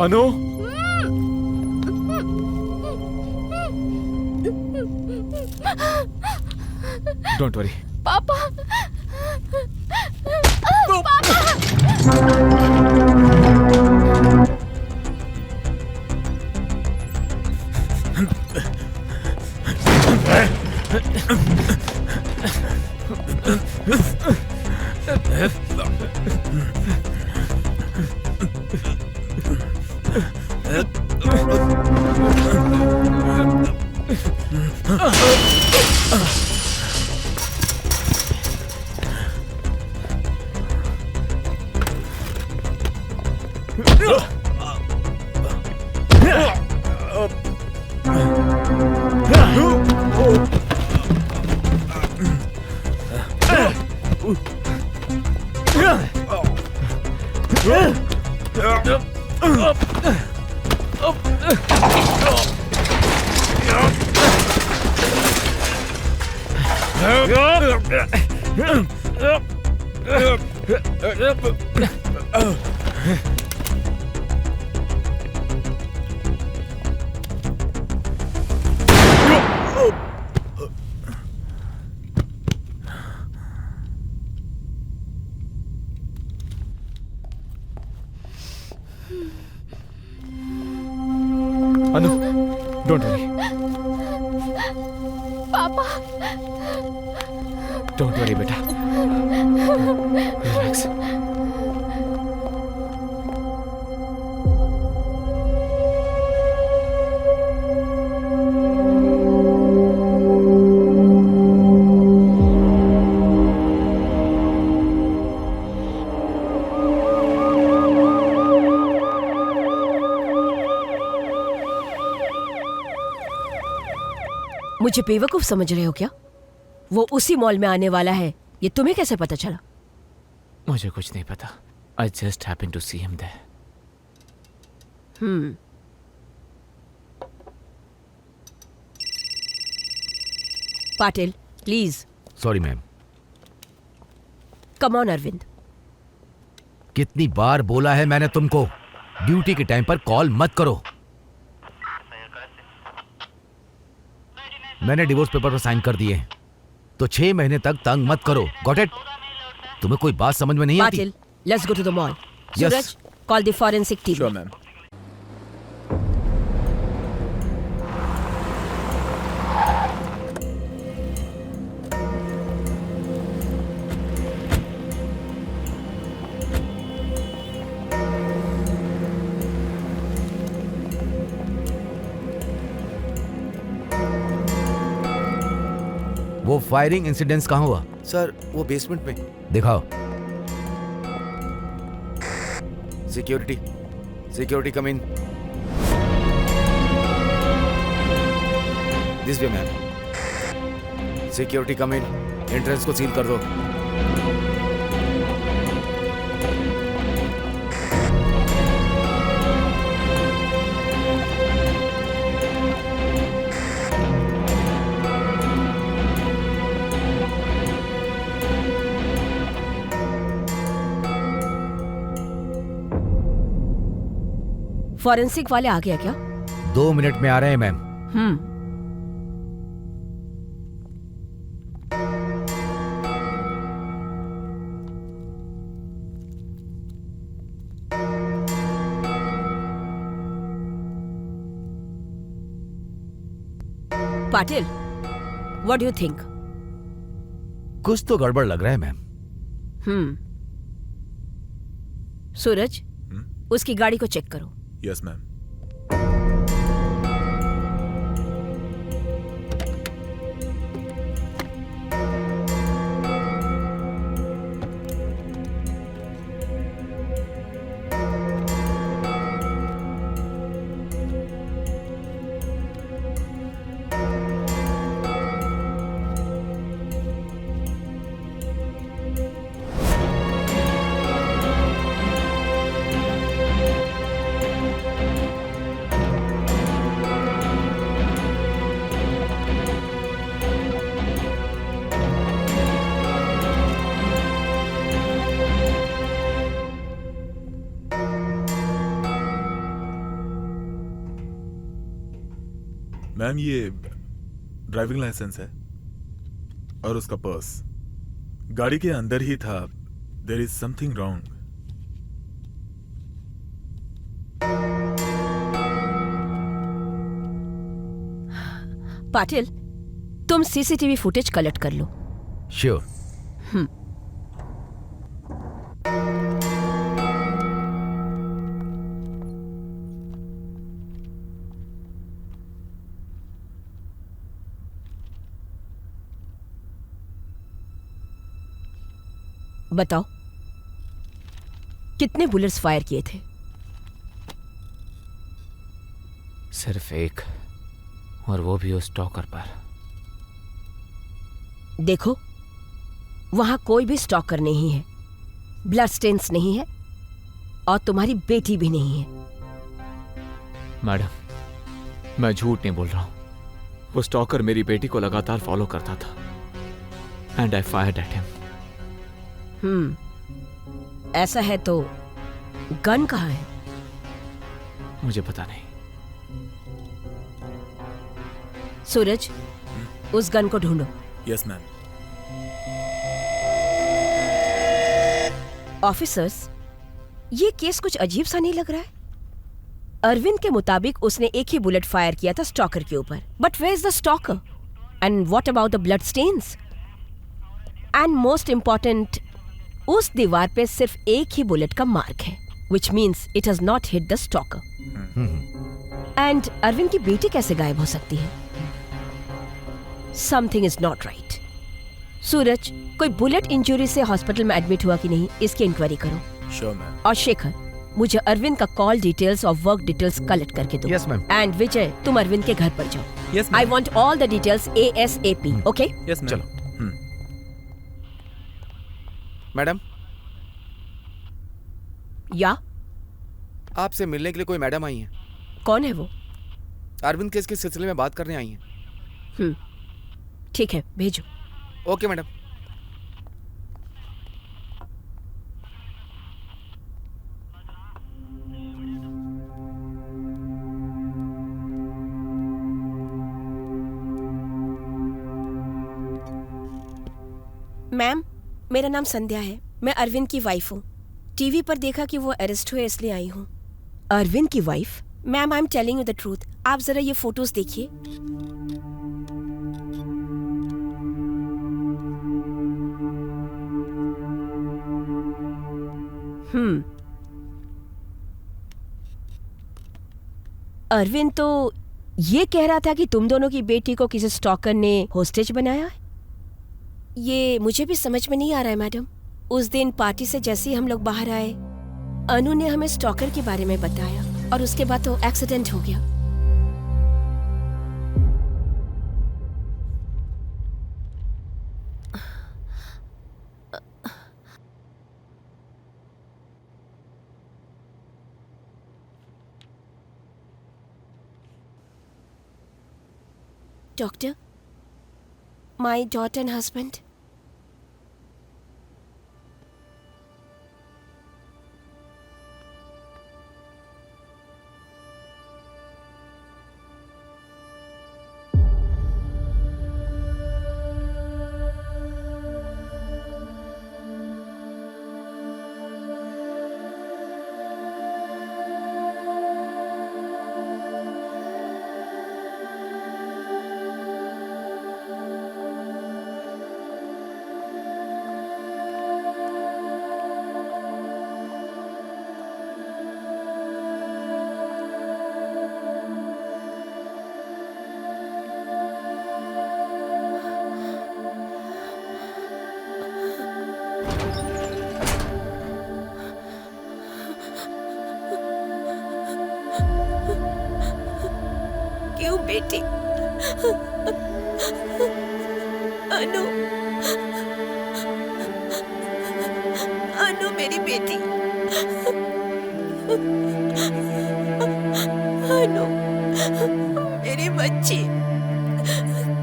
Anu, don't worry. पापा अनु, डोंट वरी। पापा डोंट वरी बेटा, रिलैक्स। मुझे बेवकूफ समझ रहे हो क्या? वो उसी मॉल में आने वाला है, ये तुम्हें कैसे पता चला? मुझे कुछ नहीं पता। I just happened to see him there. Patil, please sorry ma'am. Come on Arvind. कितनी बार बोला है मैंने तुमको, ड्यूटी के टाइम पर कॉल मत करो। मैंने डिवोर्स पेपर पर साइन कर दिए, तो 6 महीने तक तंग मत करो। Got it? तुम्हें कोई बात समझ में नहीं आती? Patil, let's go to the mall. Yes. Suraj, call the forensic team. Sure ma'am. वो फायरिंग इंसिडेंट्स कहाँ हुआ? सर वो बेसमेंट में। दिखाओ। Security, security come in. This way ma'am. Security come in, entrance को सील कर दो। फॉरेंसिक वाले आ गया क्या? 2 मिनट में आ रहे हैं ma'am. Patil, what do you think? कुछ तो गड़बड़ लग रहा है मैम। सूरज, उसकी गाड़ी को चेक करो। Yes ma'am. मैम ये ड्राइविंग लाइसेंस है और उसका पर्स गाड़ी के अंदर ही था. There is something wrong. Patil, तुम सीसीटीवी फुटेज कलेक्ट कर लो. श्योर. बताओ, कितने बुलेट्स फायर किए थे? सिर्फ एक, और वो भी उस स्टॉकर पर. देखो, वहां कोई भी स्टॉकर नहीं है, ब्लड स्टेन्स नहीं है, और तुम्हारी बेटी भी नहीं है. मैडम, मैं झूठ नहीं बोल रहा हूं. वो स्टॉकर मेरी बेटी को लगातार फॉलो करता था. And I fired at him. ऐसा है तो गन कहाँ है? मुझे पता नहीं. सूरज, उस गन को ढूंढो. Yes ma'am. ऑफिसर्स, ये केस कुछ अजीब सा नहीं लग रहा है. अरविंद के मुताबिक उसने एक ही बुलेट फायर किया था स्टॉकर के ऊपर. But where is the stalker? And what about the blood stains? And most important, उस दीवार पे सिर्फ एक ही बुलेट का मार्क है, which means it has not hit the stalker. And Arvind की बेटी कैसे गायब हो सकती है? Something is not right. सूरज, कोई बुलेट इंजरी से हॉस्पिटल में एडमिट हुआ कि नहीं, इसकी इंक्वायरी करो. Sure ma'am. और शेखर, मुझे अरविंद का कॉल डिटेल्स और वर्क डिटेल्स कलेक्ट करके दो. Yes ma'am. एंड विजय, तुम अरविंद के घर पर जाओ. Yes I want all the details ASAP. Okay? Yes ma'am. चलो. मैडम, या आपसे मिलने के लिए कोई मैडम आई हैं. कौन है वो? अरविंद केस के सिलसिले में बात करने आई हैं. ठीक है, भेजो. Okay madam. मैम, मेरा नाम संध्या है. मैं अरविंद की वाइफ हूँ. टीवी पर देखा कि वो अरेस्ट हुए, इसलिए आई हूँ. अरविंद की wife? Ma'am, I am telling you the truth. आप जरा ये फोटोज देखिए. अरविंद तो ये कह रहा था कि तुम दोनों की बेटी को किसी स्टॉकर ने होस्टेज बनाया है. ये मुझे भी समझ में नहीं आ रहा है मैडम. उस दिन पार्टी से जैसे ही हम लोग बाहर आए, अनु ने हमें स्टॉकर के बारे में बताया, और उसके बाद तो एक्सीडेंट हो गया. Doctor, my daughter and husband. क्यों बेटी? अनु, अनु मेरी बेटी. अनु मेरी बच्ची,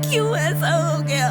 क्यों ऐसा हो गया?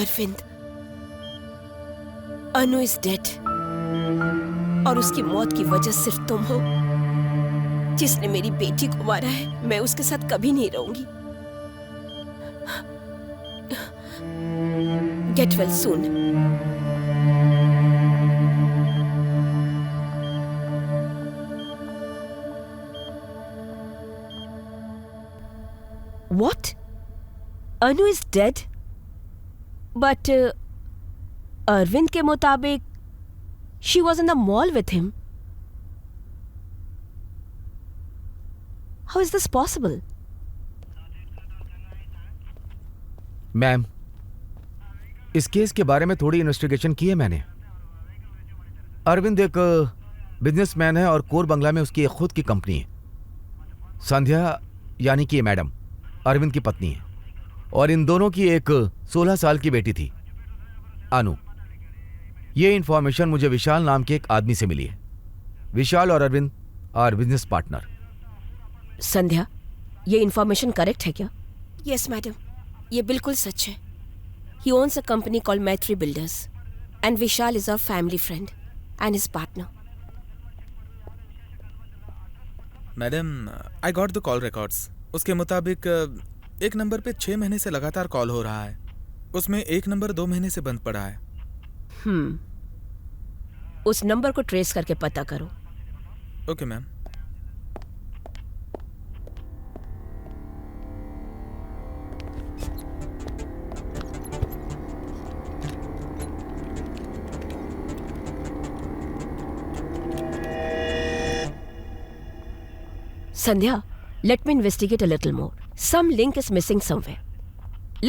अरविंद, अनु इज डेड और उसकी मौत की वजह सिर्फ तुम हो, जिसने मेरी बेटी को मारा है। मैं उसके साथ कभी नहीं रहूंगी। Get well soon. What? Anu is dead? But Arvind के मुताबिक she was in the mall with him. How is this possible? Ma'am, इस केस के बारे में थोड़ी इन्वेस्टिगेशन की है मैंने। अरविंद एक बिजनेसमैन है और कोर बंगला में उसकी एक खुद की कंपनी है। संध्या यानी कि ये मैडम अरविंद की पत्नी है और इन दोनों की एक 16 साल की बेटी थी, अनु। ये इंफॉर्मेशन मुझे विशाल नाम के एक आदमी से मिली है। विशाल और अरविंद आर बिजनेस पार्टनर। संध्या, ये इंफॉर्मेशन करेक्ट है क्या? यस मैडम, ये बिल्कुल सच है। He owns a company called Maitri Builders and Vishal is our family friend and his partner. Madam, I got the call records. उसके मुताबिक एक नंबर पे 6 महीने से लगातार कॉल हो रहा है। उसमें एक नंबर 2 महीने से बंद पड़ा है। उस नंबर को ट्रेस करके पता करो। Okay ma'am. Sandhya, let me investigate a little more. Some link is missing somewhere.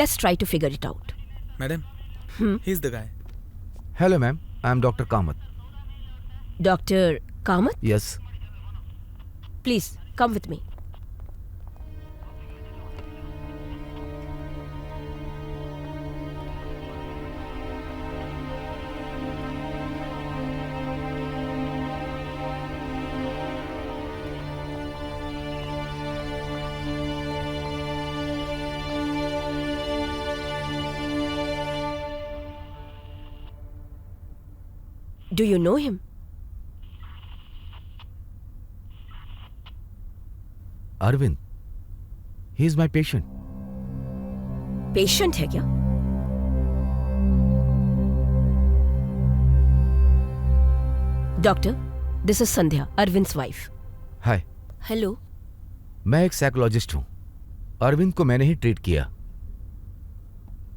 Let's try to figure it out. Madam, he's the guy. Hello, ma'am. I'm Dr. Kamath. Dr. Kamath? Yes. Please, come with me. Do you know him? Arvind. He is my patient. Patient है क्या? Doctor, this is Sandhya, Arvind's wife. Hi. Hello. मैं एक psychologist हूँ। अरविंद को मैंने ही treat किया।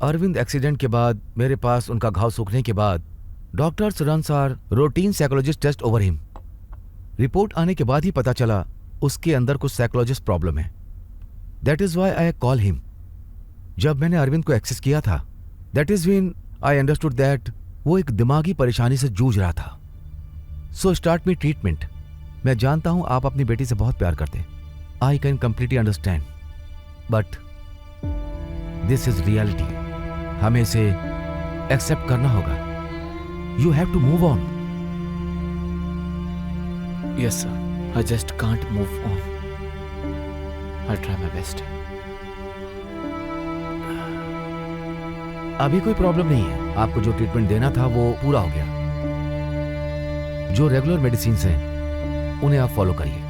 Arvind accident के बाद मेरे पास उनका घाव सूखने के बाद doctors runs are routine psychologist test over him. Report आने के बाद ही पता चला उसके अंदर कुछ साइकोलॉजिस्ट प्रॉब्लम है। That is why I call him. जब मैंने अरविंद को एक्सेस किया था, that is when I understood that वो एक दिमागी परेशानी से जूझ रहा था। So start me treatment. मैं जानता हूं आप अपनी बेटी से बहुत प्यार करते हैं। I can completely understand, but this is reality. हमें इसे एक्सेप्ट करना होगा। You have to move on. Yes, sir. I just can't move on. I'll try my best. अभी कोई प्रॉब्लम नहीं है। आपको जो ट्रीटमेंट देना था वो पूरा हो गया। जो रेगुलर मेडिसिन हैं उन्हें आप फॉलो करिए।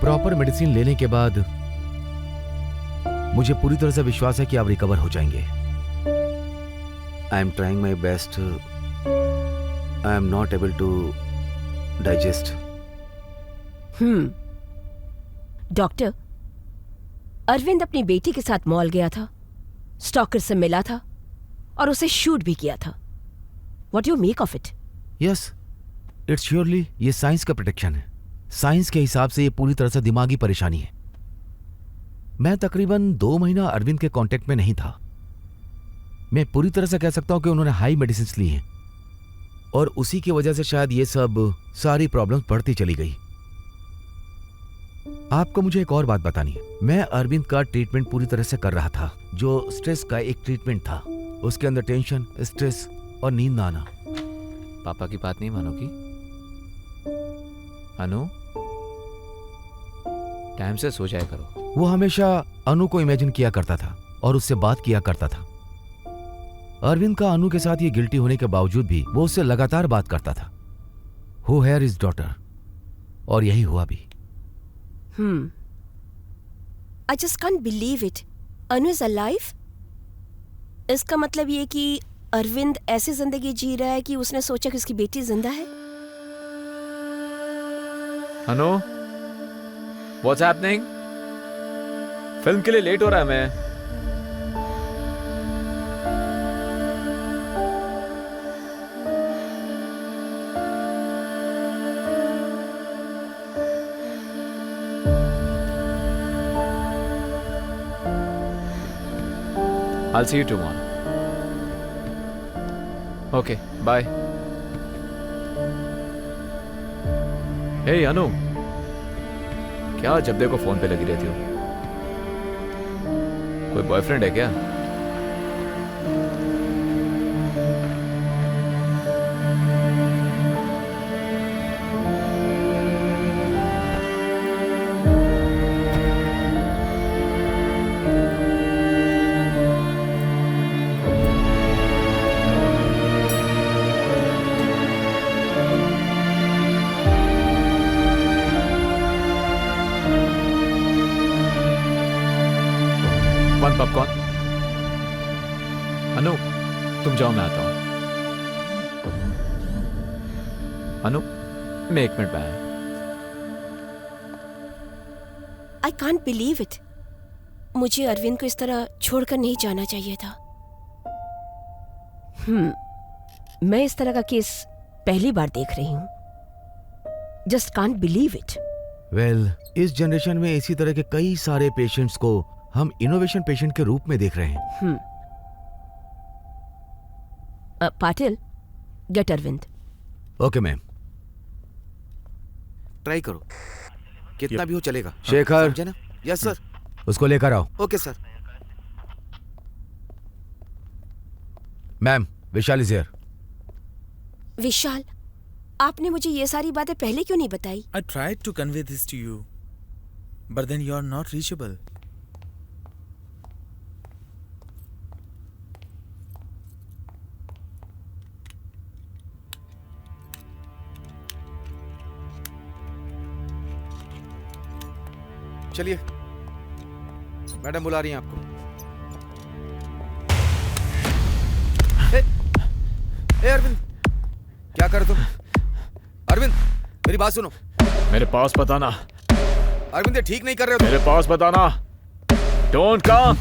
प्रॉपर मेडिसिन लेने के बाद मुझे पूरी तरह से विश्वास है कि आप रिकवर हो जाएंगे। I am trying my best. I am not able to digest. Doctor, Arvind अपनी बेटी के साथ मॉल गया था, स्टॉकर से मिला था और उसे शूट भी किया था। What do you make of it? Yes, it's surely ये साइंस का प्रोटेक्शन है। साइंस के हिसाब से ये पूरी तरह से दिमागी परेशानी है। मैं तकरीबन 2 महीना अरविंद के कांटेक्ट में नहीं था। मैं पूरी तरह से कह सकता हूं कि उन्होंने हाई मेडिसिन ली हैं और उसी की वजह से शायद ये सब सारी प्रॉब्लम्स बढ़ती चली गई। आपको मुझे एक और बात बतानी है। मैं अरविंद का ट्रीटमेंट पूरी तरह से कर रहा था। जो स्ट्रेस का एक ट्रीटमेंट था, उसके अंदर टेंशन, स्ट्रेस और नींद ना आना। पापा की बात नहीं मानोगी? अनु, टाइम से सो जाया करो। वो हमेशा अनु को इमेजिन किया करता था और उससे बात किया करता था। अरविंद का अनु के साथ ये गिल्टी होने के बावजूद भी वो उससे लगातार बात करता था। हु हेयर इज डॉटर, और यही हुआ भी। I just can't believe it. Anu is alive? इसका मतलब ये कि अरविंद ऐसी जिंदगी जी रहा है कि उसने सोचा कि उसकी बेटी जिंदा है। अनु, व्हाट्स हैपनिंग? फिल्म के लिए लेट हो रहा है मैं। I'll see you tomorrow. Okay, bye. Hey अनु, क्या जब देखो फोन पे लगी रहती हो? कोई बॉयफ्रेंड है क्या? पॉपकॉर्न। अनु, तुम जाओ, मैं आता हूं। अनु, मैं 1 मिनट में आया। I can't believe it. मुझे अरविंद को इस तरह छोड़कर नहीं जाना चाहिए था। मैं इस तरह का केस पहली बार देख रही हूं। Just can't believe it. Well, इस जनरेशन में इसी तरह के कई सारे पेशेंट्स को हम इनोवेशन पेशेंट के रूप में देख रहे हैं। Patil, get Arvind. Okay ma'am. Try करो, कितना भी हो चलेगा। शेखर, समझे ना? Yes sir. उसको लेकर आओ। Okay sir. Ma'am, Vishal is here. Vishal, आपने मुझे ये सारी बातें पहले क्यों नहीं बताई? I tried to convey this to you, but then you are not reachable. चलिए, मैडम बुला रही हैं आपको। ए अरविंद, क्या कर तुम? अरविंद, मेरी बात सुनो। मेरे पास बताना। अरविंद, ये ठीक नहीं कर रहे हो तुम। मेरे पास बताना। Don't come.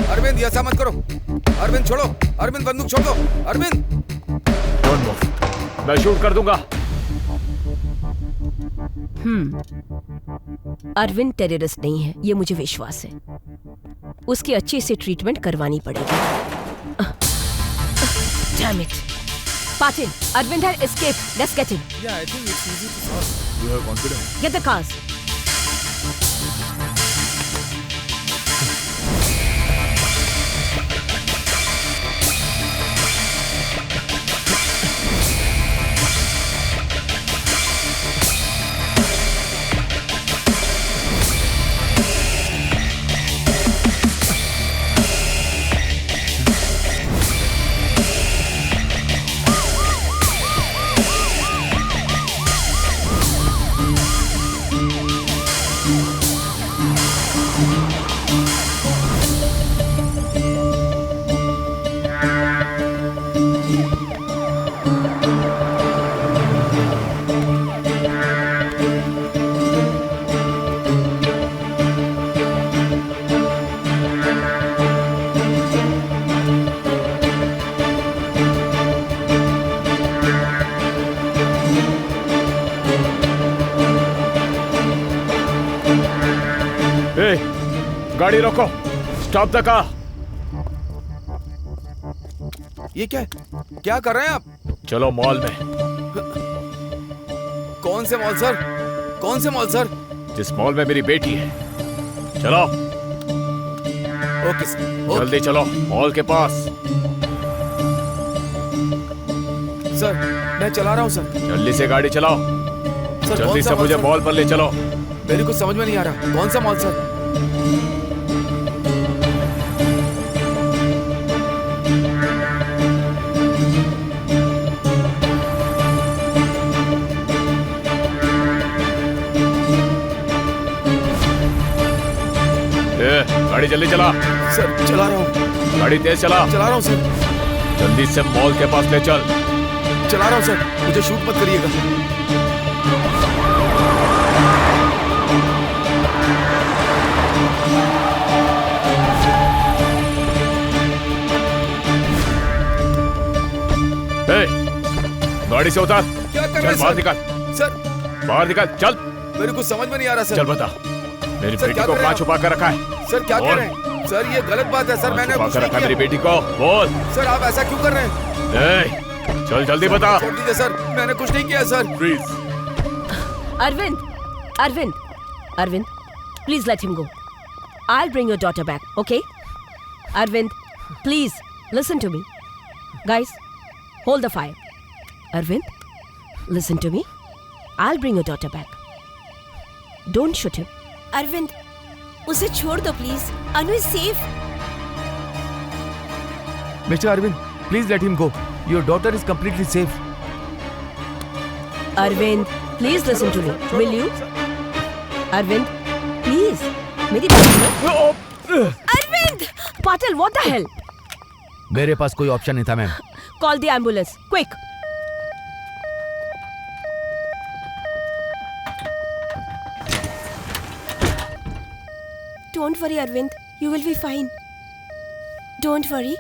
अरविंद, ऐसा मत करो। अरविंद छोड़ो। अरविंद, बंदूक छोड़ दो। अरविंद, डोंट मूव, मैं शूट कर दूंगा। अरविंद टेररिस्ट नहीं है, ये मुझे विश्वास है। उसकी अच्छी से ट्रीटमेंट करवानी पड़ेगी। Damn it. Patil, Arvind had escaped. Let's get him. Yeah, I think it's easy to solve. You have confidence. Get the cars. गाड़ी रोको। Stop the car. ये क्या है? क्या कर रहे हैं आप? चलो मॉल में। कौन से मॉल सर? कौन से मॉल सर? जिस मॉल में मेरी बेटी है। चलो। Okay sir. जल्दी चलो मॉल के पास। सर, मैं चला रहा हूँ सर। जल्दी से गाड़ी चलाओ। सर, जल्दी से मुझे मॉल पर ले चलो। मेरे को समझ में नहीं आ रहा। कौन सा मॉल सर? गाड़ी जल्दी चला। सर चला रहा हूँ, गाड़ी तेज चला। चला रहा हूँ सर, जल्दी से मॉल के पास ले चल। चला रहा हूँ सर, मुझे शूट मत करिएगा। ए, गाड़ी से उतार। क्या कर रहे चल हैं बाहर सर? निकल, सर बाहर निकल, चल। मेरे को समझ में नहीं आ रहा सर। चल बता, मेरी सर, बेटी क्या को कर रहे कहाँ हैं छुपा कर रखा है? सर क्या बोल। कर रहे हैं सर? ये गलत बात है सर, मैंने छुपा कुछ कर नहीं रखा है मेरी किया। बेटी को, बोल। सर आप ऐसा क्यों कर रहे हैं? ए, चल जल्दी बता। छोड़ दीजिए सर, मैंने कुछ नहीं किया sir. Please. Arvind, Arvind, Arvind, please let him go. I'll bring your daughter back, okay? Arvind, please listen to me. Guys, hold the fire. Arvind, listen to me. I'll bring your daughter back. Don't shoot him. Arvind, उसे छोड़ दो please. Anu is safe. Mister Arvind, please let him go. Your daughter is completely safe. Arvind, please listen to me. Will you? Arvind, please. मेरी बात सुनो। Arvind! Patil, what the hell? मेरे पास कोई option नहीं था ma'am. Call the ambulance, quick. Don't worry, Arvind. You will be fine. Don't worry.